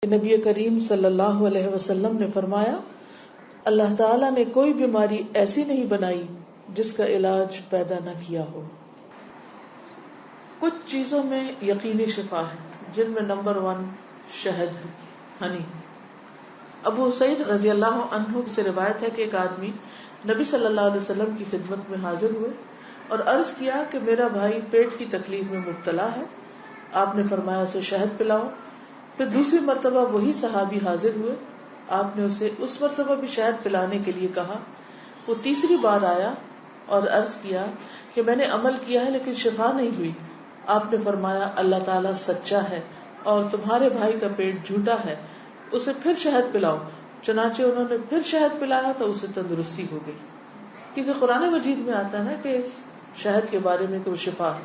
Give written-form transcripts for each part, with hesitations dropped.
نبی کریم صلی اللہ علیہ وسلم نے فرمایا، اللہ تعالیٰ نے کوئی بیماری ایسی نہیں بنائی جس کا علاج پیدا نہ کیا ہو۔ کچھ چیزوں میں یقینی شفا ہے جن میں نمبر 1 شہد ہے، ہنی۔ ابو سعید رضی اللہ عنہ سے روایت ہے کہ ایک آدمی نبی صلی اللہ علیہ وسلم کی خدمت میں حاضر ہوئے اور عرض کیا کہ میرا بھائی پیٹ کی تکلیف میں مبتلا ہے۔ آپ نے فرمایا اسے شہد پلاؤ۔ پھر دوسری مرتبہ وہی صحابی حاضر ہوئے، آپ نے اسے اس مرتبہ بھی شہد پلانے کے لیے کہا۔ وہ تیسری بار آیا اور عرض کیا کہ میں نے عمل کیا ہے لیکن شفا نہیں ہوئی۔ آپ نے فرمایا اللہ تعالیٰ سچا ہے اور تمہارے بھائی کا پیٹ جھوٹا ہے، اسے پھر شہد پلاؤ۔ چنانچہ انہوں نے پھر شہد پلایا تو اسے تندرستی ہو گئی۔ کیونکہ قرآن مجید میں آتا ہے نا کہ شہد کے بارے میں کہ وہ شفا ہے،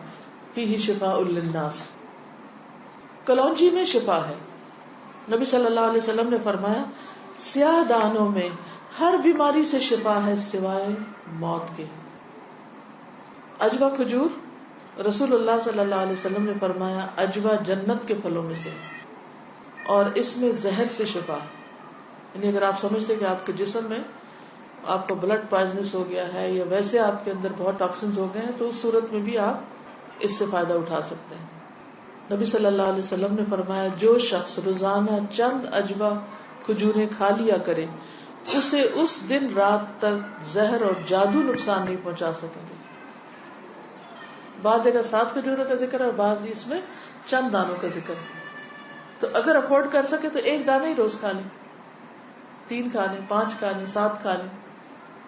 فیہ شفاء للناس۔ کلونجی میں شفا ہے۔ نبی صلی اللہ علیہ وسلم نے فرمایا سیاہ دانوں میں ہر بیماری سے شفا ہے سوائے موت کے۔ عجوہ کھجور، رسول اللہ صلی اللہ علیہ وسلم نے فرمایا عجوہ جنت کے پھلوں میں سے اور اس میں زہر سے شفا ہے۔ یعنی اگر آپ سمجھتے کہ آپ کے جسم میں آپ کو بلڈ پوائزنس ہو گیا ہے یا ویسے آپ کے اندر بہت ٹاکسنز ہو گئے ہیں تو اس صورت میں بھی آپ اس سے فائدہ اٹھا سکتے ہیں۔ نبی صلی اللہ علیہ وسلم نے فرمایا جو شخص روزانہ چند عجوہ کھجوریں کھا لیا کرے اسے اس دن رات تک زہر اور جادو نقصان نہیں پہنچا سکیں گے۔ بعض جگہ 7 کھجوروں کا ذکر ہے اور بعض اس میں چند دانوں کا ذکر ہے، تو اگر افورڈ کر سکے تو 1 دانہ ہی روز کھا لیں، 3 کھا لیں، 5 کھا لیں، 7 کھا لیں۔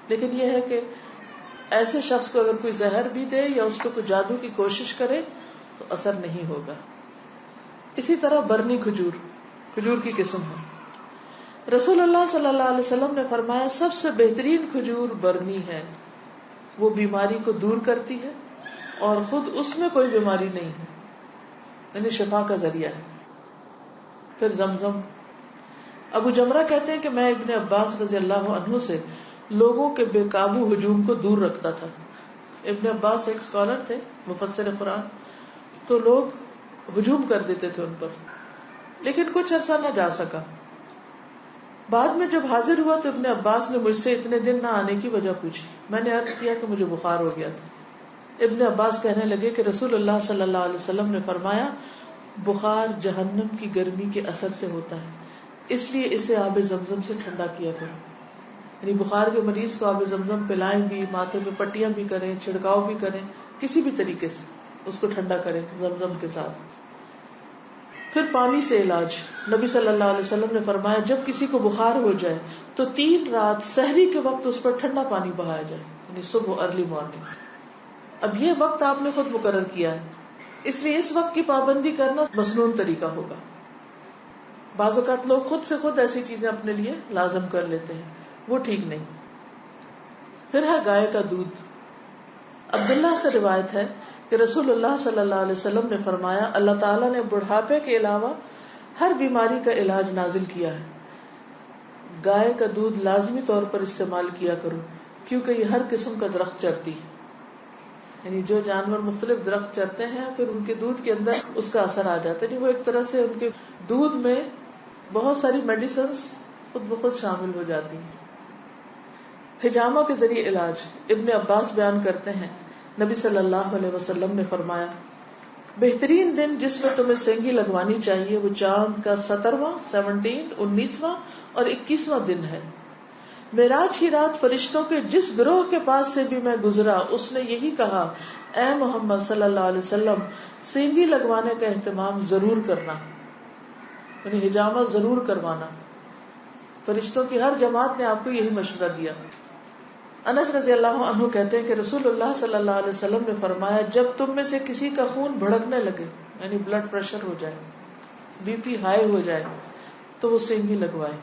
لیکن یہ ہے کہ ایسے شخص کو اگر کوئی زہر بھی دے یا اس پہ کوئی جادو کی کوشش کرے تو اثر نہیں ہوگا۔ اسی طرح برنی کھجور کی قسم ہے۔ رسول اللہ صلی اللہ علیہ وسلم نے فرمایا سب سے بہترین کھجور برنی ہے، وہ بیماری کو دور کرتی ہے اور خود اس میں کوئی بیماری نہیں ہے، یعنی شفا کا ذریعہ ہے۔ پھر زمزم۔ ابو جمرہ کہتے ہیں کہ میں ابن عباس رضی اللہ عنہ سے لوگوں کے بے قابو ہجوم کو دور رکھتا تھا۔ ابن عباس ایک اسکالر تھے، مفسر قرآن، تو لوگ ہجوم کر دیتے تھے ان پر، لیکن کچھ عرصہ نہ جا سکا۔ بعد میں جب حاضر ہوا تو ابن عباس نے مجھ سے اتنے دن نہ آنے کی وجہ پوچھی۔ میں نے عرض کیا کہ مجھے بخار ہو گیا تھا۔ ابن عباس کہنے لگے کہ رسول اللہ صلی اللہ علیہ وسلم نے فرمایا بخار جہنم کی گرمی کے اثر سے ہوتا ہے، اس لیے اسے آب زمزم سے ٹھنڈا کیا کرو۔ یعنی بخار کے مریض کو آب زمزم پلائیں بھی، ماتھے پہ پٹیاں بھی کریں، چھڑکاؤ بھی کریں، کسی بھی طریقے سے اس کو ٹھنڈا کریں زمزم کے ساتھ۔ پھر پانی سے علاج۔ نبی صلی اللہ علیہ وسلم نے فرمایا جب کسی کو بخار ہو جائے تو 3 رات سحری کے وقت اس پر ٹھنڈا پانی بہایا جائے، یعنی صبح ارلی مارننگ۔ اب یہ وقت آپ نے خود مقرر کیا ہے، اس لیے اس وقت کی پابندی کرنا مسنون طریقہ ہوگا۔ بعض اوقات لوگ خود سے خود ایسی چیزیں اپنے لیے لازم کر لیتے ہیں، وہ ٹھیک نہیں۔ پھر ہے گائے کا دودھ۔ عبداللہ سے روایت ہے کہ رسول اللہ صلی اللہ علیہ وسلم نے فرمایا اللہ تعالیٰ نے بڑھاپے کے علاوہ ہر بیماری کا علاج نازل کیا ہے۔ گائے کا دودھ لازمی طور پر استعمال کیا کرو کیونکہ یہ ہر قسم کا درخت چرتی ہے، یعنی جو جانور مختلف درخت چرتے ہیں پھر ان کے دودھ کے اندر اس کا اثر آ جاتا ہے، یعنی وہ ایک طرح سے ان کے دودھ میں بہت ساری میڈیسنز خود بخود شامل ہو جاتی ہیں۔ حجامہ کے ذریعے علاج۔ ابن عباس بیان کرتے ہیں نبی صلی اللہ علیہ وسلم نے فرمایا بہترین دن جس میں تمہیں سینگی لگوانی چاہیے وہ چاند کا 17واں، 19واں اور 21واں دن ہے۔ معراج کی رات فرشتوں کے جس گروہ کے پاس سے بھی میں گزرا اس نے یہی کہا اے محمد صلی اللہ علیہ وسلم سینگی لگوانے کا اہتمام ضرور کرنا، یعنی حجامہ ضرور کروانا۔ فرشتوں کی ہر جماعت نے آپ کو یہی مشورہ دیا۔ انس رضی اللہ عنہ کہتے ہیں کہ رسول اللہ صلی اللہ علیہ وسلم نے فرمایا جب تم میں سے کسی کا خون بھڑکنے لگے، یعنی بلڈ پریشر ہو جائے، بی پی ہائی ہو جائے، تو وہ سینگی لگوائے،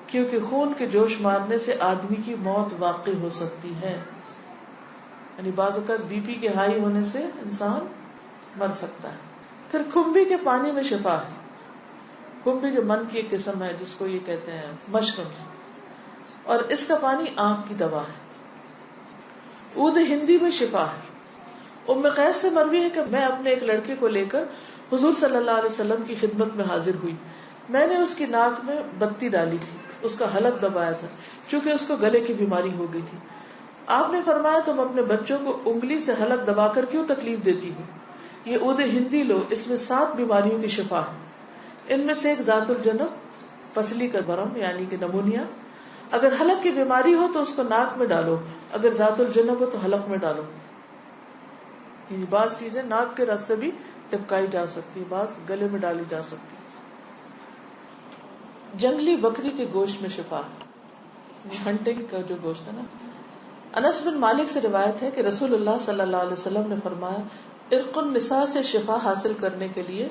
کیونکہ خون کے جوش مارنے سے آدمی کی موت واقع ہو سکتی ہے۔ یعنی بعض اوقات بی پی کے ہائی ہونے سے انسان مر سکتا ہے۔ پھر کھمبی کے پانی میں شفا ہے۔ کھمبی جو من کی ایک قسم ہے جس کو یہ کہتے ہیں مشروم، اور اس کا پانی آنکھ کی دوا ہے۔ عود ہندی میں شفا ہے۔ ام قیس سے مروی ہے کہ میں اپنے ایک لڑکے کو لے کر حضور صلی اللہ علیہ وسلم کی خدمت میں حاضر ہوئی۔ میں نے اس کی ناک میں بتی ڈالی تھی، اس کا حلق دبایا تھا، چونکہ اس کو گلے کی بیماری ہو گئی تھی. آپ نے فرمایا تم اپنے بچوں کو انگلی سے حلق دبا کر کیوں تکلیف دیتی ہو؟ یہ عود ہندی لو، اس میں 7 بیماریوں کی شفا ہے. ان میں سے ایک ذات الجنب، پسلی کا برم یعنی کہ نمونیا. اگر حلق کی بیماری ہو تو اس کو ناک میں ڈالو، اگر ذات الجنب ہو تو حلق میں ڈالو. بعض چیزیں ناک کے راستے بھی ٹپکائی جا سکتی، بعض گلے میں ڈالی جا سکتی. جنگلی بکری کے گوشت میں شفا، ہنٹنگ کا جو گوشت ہے نا. انس بن مالک سے روایت ہے کہ رسول اللہ صلی اللہ علیہ وسلم نے فرمایا ارق النساء سے شفا حاصل کرنے کے لیے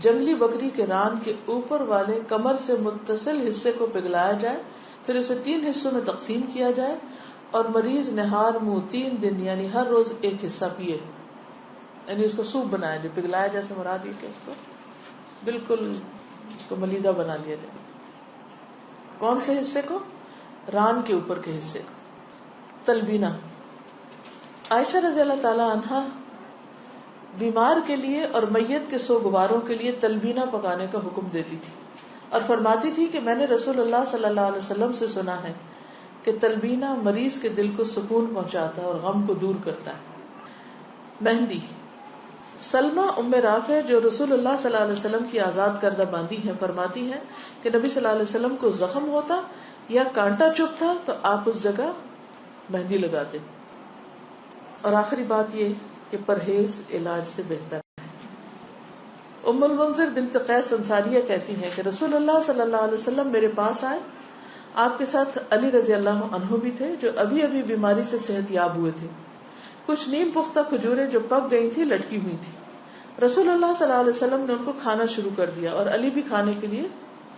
جنگلی بکری کے ران کے اوپر والے کمر سے متصل حصے کو پگھلایا جائے، پھر اسے 3 حصوں میں تقسیم کیا جائے اور مریض نہار منہ 3 دن یعنی ہر روز ایک حصہ پیے. یعنی اس کو سوپ بنایا جائے، پگھلایا جیسے مراد یہ کہ اس کو بالکل اس کو ملیدہ بنا لیا جائے. کون سے حصے کو؟ ران کے اوپر کے حصے کو. تلبینہ. عائشہ رضی اللہ تعالی عنہا بیمار کے لیے اور میت کے سوگواروں کے لیے تلبینہ پکانے کا حکم دیتی تھی اور فرماتی تھی کہ میں نے رسول اللہ صلی اللہ علیہ وسلم سے سنا ہے کہ تلبینہ مریض کے دل کو سکون پہنچاتا ہے اور غم کو دور کرتا ہے. مہندی. سلمہ ام رافع جو رسول اللہ صلی اللہ علیہ وسلم کی آزاد کردہ باندی ہیں فرماتی ہیں کہ نبی صلی اللہ علیہ وسلم کو زخم ہوتا یا کانٹا چبھتا تو آپ اس جگہ مہندی لگاتے. اور آخری بات یہ کہ پرہیز علاج سے بہتر ہے. ام المنذر بنت قیس انصاریہ کہتی ہیں کہ رسول اللہ صلی اللہ علیہ وسلم میرے پاس آئے. آپ کے ساتھ علی رضی اللہ عنہ بھی تھے جو ابھی ابھی بیماری سے صحت یاب ہوئے تھے. کچھ نیم پختہ کھجوریں جو پک گئی تھی لٹکی ہوئی تھی. رسول اللہ صلی اللہ علیہ وسلم نے ان کو کھانا شروع کر دیا اور علی بھی کھانے کے لیے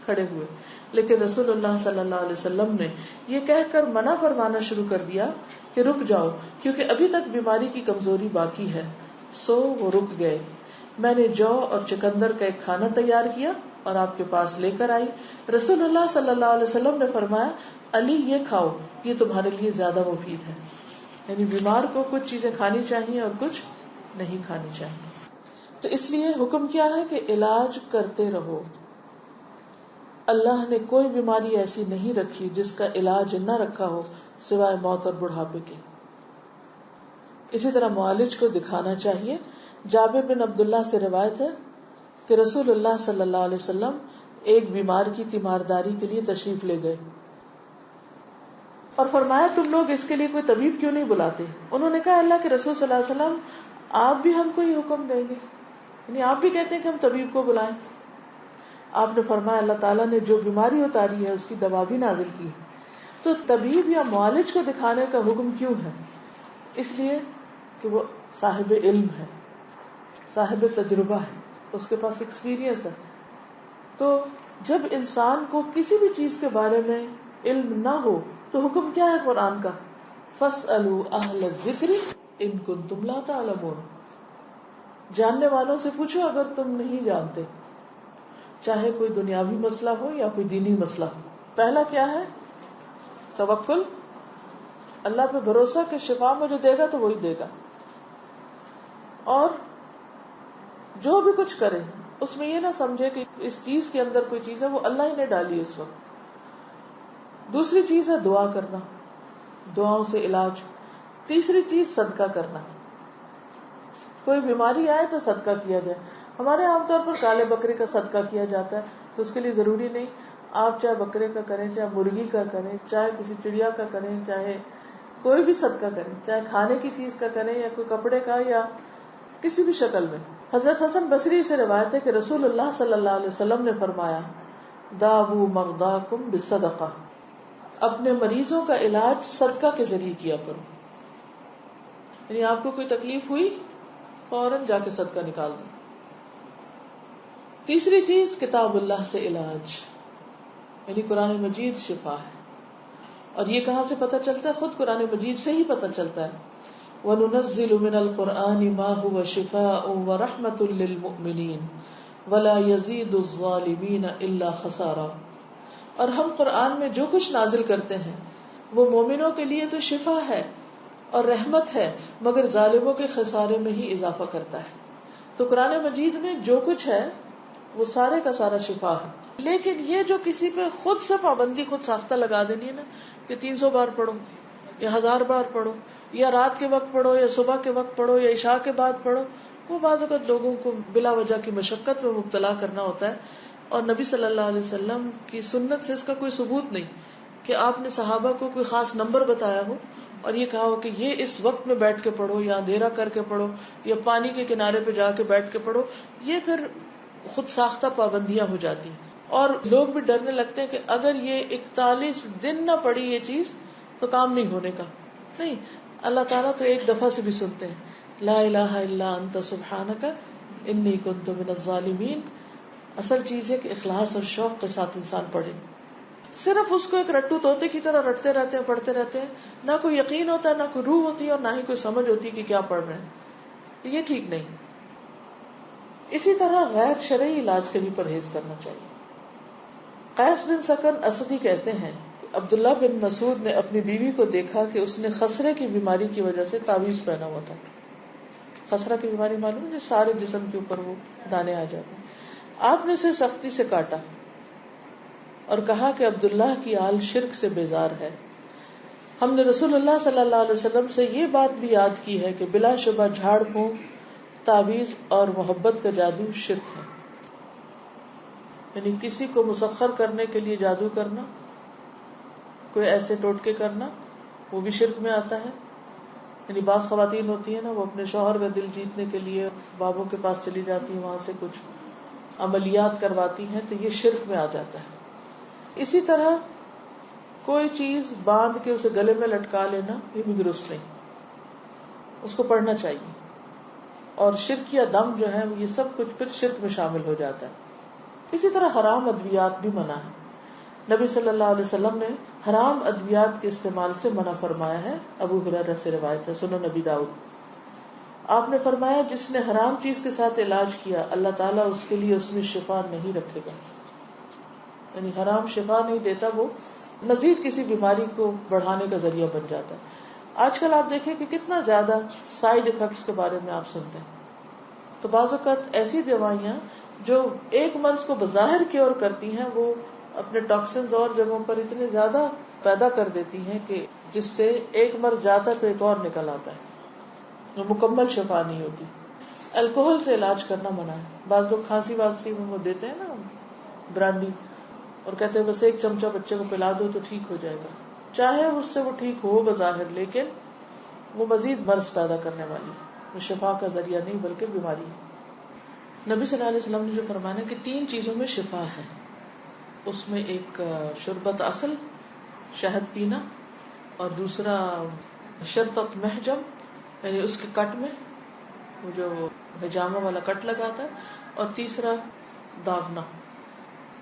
کھڑے ہوئے، لیکن رسول اللہ صلی اللہ علیہ وسلم نے یہ کہہ کر منع فرمانا شروع کر دیا کہ رک جاؤ کیونکہ ابھی تک بیماری کی کمزوری باقی ہے. سو وہ رک گئے. میں نے جو اور چکندر کا ایک کھانا تیار کیا اور آپ کے پاس لے کر آئی. رسول اللہ صلی اللہ علیہ وسلم نے فرمایا علی یہ کھاؤ، یہ تمہارے لیے زیادہ مفید ہے. یعنی بیمار کو کچھ چیزیں کھانی چاہیے اور کچھ نہیں کھانی چاہیے. تو اس لیے حکم کیا ہے کہ علاج کرتے رہو. اللہ نے کوئی بیماری ایسی نہیں رکھی جس کا علاج نہ رکھا ہو سوائے موت اور بڑھاپے کے. اسی طرح معالج کو دکھانا چاہیے. جابر بن عبداللہ سے روایت ہے کہ رسول اللہ صلی اللہ علیہ وسلم ایک بیمار کی تیمارداری کے لیے تشریف لے گئے اور فرمایا تم لوگ اس کے لیے کوئی طبیب کیوں نہیں بلاتے؟ انہوں نے کہا اللہ کے رسول صلی اللہ علیہ وسلم آپ بھی ہم کو یہ حکم دیں گے، یعنی آپ بھی کہتے ہیں کہ ہم طبیب کو بلائیں. آپ نے فرمایا اللہ تعالیٰ نے جو بیماری اتاری ہے اس کی دوا بھی نازل کی ہے. تو طبیب یا معالج کو دکھانے کا حکم کیوں ہے؟ اس لیے کہ وہ صاحب علم ہے، صاحب تجربہ ہے، اس کے پاس ایکسپیرینس ہے. تو جب انسان کو کسی بھی چیز کے بارے میں علم نہ ہو تو حکم کیا ہے قرآن کا؟ فَاسْأَلُوا أَهْلَ الذِّكْرِ إِن كُنتُمْ لَا تَعْلَمُونَ. جاننے والوں سے پوچھو اگر تم نہیں جانتے، چاہے کوئی دنیاوی مسئلہ ہو یا کوئی دینی مسئلہ ہو. پہلا کیا ہے؟ توکل، اللہ پہ بھروسہ کہ شفا مجھے دے گا تو وہی دے گا. اور جو بھی کچھ کرے اس میں یہ نہ سمجھے کہ اس چیز کے اندر کوئی چیز ہے وہ اللہ ہی نے ڈالی اس وقت. دوسری چیز ہے دعا کرنا، دعاؤں سے علاج. تیسری چیز صدقہ کرنا. کوئی بیماری آئے تو صدقہ کیا جائے. ہمارے عام طور پر کالے بکرے کا صدقہ کیا جاتا ہے، تو اس کے لیے ضروری نہیں آپ چاہے بکرے کا کریں، چاہے مرغی کا کریں، چاہے کسی چڑیا کا کریں، چاہے کوئی بھی صدقہ کریں، چاہے کھانے کی چیز کا کریں یا کوئی کپڑے کا یا کسی بھی شکل میں. حضرت حسن بصری سے روایت ہے کہ رسول اللہ صلی اللہ علیہ وسلم نے فرمایا داؤ مرضاکم بالصدقہ، اپنے مریضوں کا علاج صدقہ کے ذریعے کیا کرو. یعنی آپ کو کوئی تکلیف ہوئی فوراً جا کے صدقہ نکال دو. تیسری چیز کتاب اللہ سے علاج، یعنی قرآن مجید شفا ہے. اور یہ کہاں سے پتہ چلتا ہے؟ خود قرآن مجید سے ہی پتہ چلتا ہے. وَنُنَزِّلُ مِنَ الْقُرْآنِ مَا هُوَ شِفَاءٌ وَرَحْمَةٌ لِّلْمُؤْمِنِينَ وَلَا يَزِيدُ الظَّالِمِينَ إِلَّا خَسَارًا. اور ہم قرآن میں جو کچھ نازل کرتے ہیں وہ مومنوں کے لیے تو شفا ہے اور رحمت ہے، مگر ظالموں کے خسارے میں ہی اضافہ کرتا ہے. تو قرآن مجید میں جو کچھ ہے وہ سارے کا سارا شفا ہے. لیکن یہ جو کسی پہ خود سے پابندی خود ساختہ لگا دینی ہے نا کہ 300 بار پڑھو یا 1000 بار پڑھو یا رات کے وقت پڑھو یا صبح کے وقت پڑھو یا عشاء کے بعد پڑھو، وہ بعض اوقات لوگوں کو بلا وجہ کی مشقت میں مبتلا کرنا ہوتا ہے. اور نبی صلی اللہ علیہ وسلم کی سنت سے اس کا کوئی ثبوت نہیں کہ آپ نے صحابہ کو کوئی خاص نمبر بتایا ہو اور یہ کہا ہو کہ یہ اس وقت میں بیٹھ کے پڑھو یا اندھیرا کر کے پڑھو یا پانی کے کنارے پہ جا کے بیٹھ کے پڑھو. یہ پھر خود ساختہ پابندیاں ہو جاتی ہیں اور لوگ بھی ڈرنے لگتے ہیں کہ اگر یہ 41 دن نہ پڑھی یہ چیز تو کام نہیں ہونے کا. نہیں، اللہ تعالیٰ تو ایک دفعہ سے بھی سنتے ہیں. لا الہ الا انت سبحانک انی کنت من الظالمین. اصل چیز ہے کہ اخلاص اور شوق کے ساتھ انسان پڑھے. صرف اس کو ایک رٹو طوطے کی طرح رٹتے رہتے ہیں، پڑھتے رہتے ہیں، نہ کوئی یقین ہوتا ہے، نہ کوئی روح ہوتی ہے اور نہ ہی کوئی سمجھ ہوتی ہے کہ کیا پڑھ رہے ہیں. یہ ٹھیک نہیں. اسی طرح غیر شرعی علاج سے بھی پرہیز کرنا چاہیے. قیس بن سکن اسدی کہتے ہیں کہ عبداللہ بن مسعود نے اپنی بیوی کو دیکھا کہ اس نے خسرے کی بیماری کی وجہ سے تعویذ پہنا ہوا تھا. خسرہ کی بیماری معلوم ہے، جو سارے جسم کے اوپر وہ دانے آ جاتے ہیں. آپ نے اسے سختی سے کاٹا اور کہا کہ عبداللہ کی آل شرک سے بیزار ہے. ہم نے رسول اللہ صلی اللہ علیہ وسلم سے یہ بات بھی یاد کی ہے کہ بلا شبہ جھاڑ پھونک، تعویذ اور محبت کا جادو شرک ہے. یعنی کسی کو مسخر کرنے کے لیے جادو کرنا، کوئی ایسے ٹوٹکے کرنا، وہ بھی شرک میں آتا ہے. یعنی بعض خواتین ہوتی ہیں نا، وہ اپنے شوہر کا دل جیتنے کے لیے بابوں کے پاس چلی جاتی ہیں، وہاں سے کچھ عملیات کرواتی ہیں، تو یہ شرک میں آ جاتا ہے. اسی طرح کوئی چیز باندھ کے اسے گلے میں لٹکا لینا، یہ بھی درست نہیں. اس کو پڑھنا چاہیے. اور شرک یا دم جو ہے یہ سب کچھ پھر شرک میں شامل ہو جاتا ہے. اسی طرح حرام ادویات بھی منع ہے. نبی صلی اللہ علیہ وسلم نے حرام ادویات کے استعمال سے منع فرمایا ہے. ابو ہریرہ سے روایت ہے، سنن نبی داؤد. آپ نے فرمایا جس نے حرام چیز کے ساتھ علاج کیا اللہ تعالیٰ اس کے لیے اس میں شفا نہیں رکھے گا. یعنی حرام شفا نہیں دیتا، وہ مزید کسی بیماری کو بڑھانے کا ذریعہ بن جاتا ہے. آج کل آپ دیکھیں کہ کتنا زیادہ سائیڈ ایفیکٹس کے بارے میں آپ سنتے ہیں. تو بعض اوقات ایسی دوائیاں جو ایک مرض کو بظاہر کیور کرتی ہیں، وہ اپنے ٹاکسنز اور جگہوں پر اتنے زیادہ پیدا کر دیتی ہیں کہ جس سے ایک مرض جاتا ہے تو ایک اور نکل آتا ہے، وہ مکمل شفا نہیں ہوتی. الکوہل سے علاج کرنا منع ہے. بعض لوگ کھانسی وانسی میں وہ دیتے ہیں نا برانڈی، اور کہتے ہیں بس ایک چمچہ بچے کو پلا دو تو ٹھیک ہو جائے گا. چاہے اس سے وہ ٹھیک ہو بظاہر، لیکن وہ مزید مرض پیدا کرنے والی، وہ شفا کا ذریعہ نہیں بلکہ بیماری ہے. نبی صلی اللہ علیہ وسلم نے جو فرمایا کہ 3 چیزوں میں شفا ہے، اس میں ایک شربت اصل، شہد پینا، اور دوسرا شرطت محجم، یعنی اس کے کٹ میں وہ جو حجامہ والا کٹ لگاتا ہے، اور تیسرا داغنا.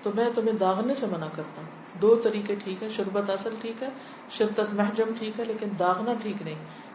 تو میں تمہیں داغنے سے منع کرتا ہوں. 2 طریقے ٹھیک ہے، شربت اصل ٹھیک ہے، شرطت محجم ٹھیک ہے، لیکن داغنا ٹھیک نہیں.